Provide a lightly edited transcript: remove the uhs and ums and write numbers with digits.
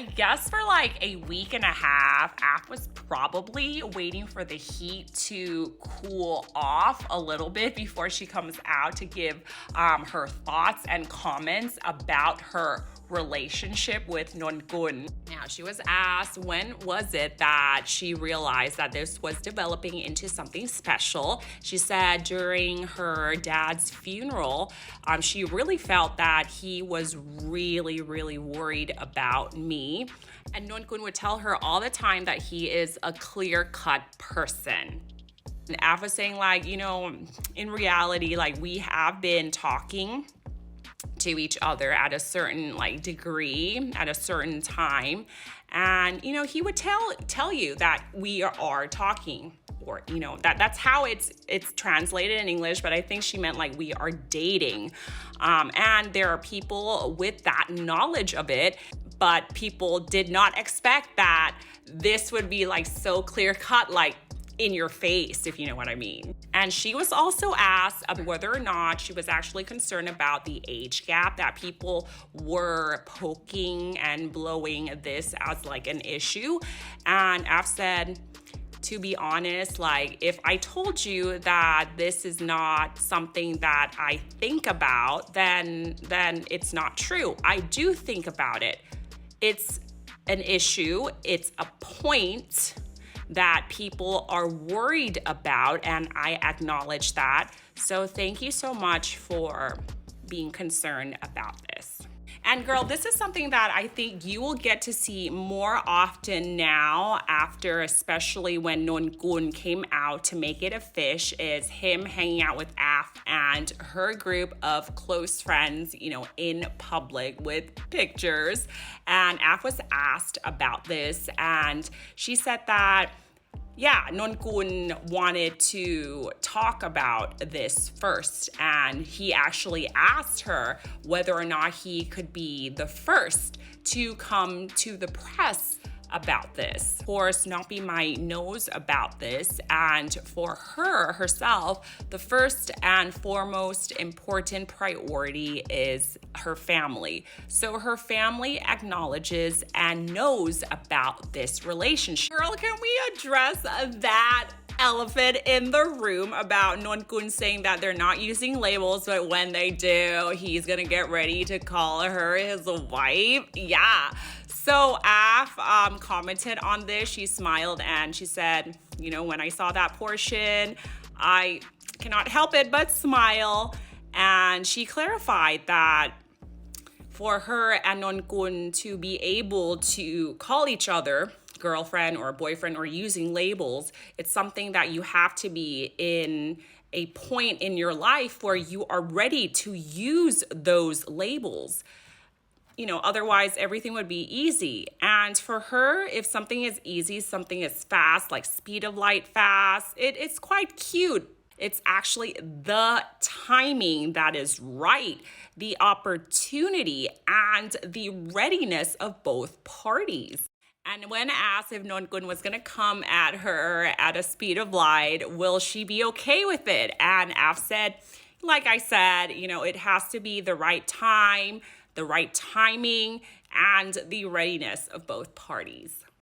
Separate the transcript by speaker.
Speaker 1: I guess for like a week and a half, Af was probably waiting for the heat to cool off a little bit before she comes out to give her thoughts and comments about her relationship with Nongun. Now, she was asked when was it that she realized that this was developing into something special. She said during her dad's funeral, she really felt that he was really worried about me. And Nongun would tell her all the time that he is a clear-cut person. And Af was saying, like, you know, in reality, like, we have been talking to each other at a certain like degree at a certain time, and you know, he would tell you that we are talking, or you know, that's how it's translated in English, but I think she meant like we are dating. And there are people with that knowledge of it, but people did not expect that this would be like so clear cut, like in your face, if you know what I mean. And she was also asked whether or not she was actually concerned about the age gap, that people were poking and blowing this as like an issue. And Af said, to be honest, like if I told you that this is not something that I think about, then it's not true. I do think about it. It's an issue, it's a point that people are worried about, and I acknowledge that. So thank you so much for being concerned about this. And girl, this is something that I think you will get to see more often now, after, especially when Nongun came out to make it a fish, is him hanging out with Af and her group of close friends, you know, in public with pictures. And Af was asked about this, and she said that yeah, Nongun wanted to talk about this first, and he actually asked her whether or not he could be the first to come to the press about this. Of course, not be my nose about this, and for her herself, the first and foremost important priority is her family. So her family acknowledges and knows about this relationship. Girl, can we address that elephant in the room about Nongun saying that they're not using labels, but when they do, he's gonna get ready to call her his wife? Yeah. So Af commented on this. She smiled and she said, you know, when I saw that portion, I cannot help it but smile. And she clarified that for her and Nongun to be able to call each other girlfriend or boyfriend or using labels, it's something that you have to be in a point in your life where you are ready to use those labels. You know, otherwise everything would be easy. And for her, if something is easy, something is fast, like speed of light fast, it's quite cute. It's actually the timing that is right, the opportunity and the readiness of both parties. And when asked if Nongun was gonna come at her at a speed of light, will she be okay with it? And Af said, like I said, you know, it has to be the right time, the right timing, and the readiness of both parties.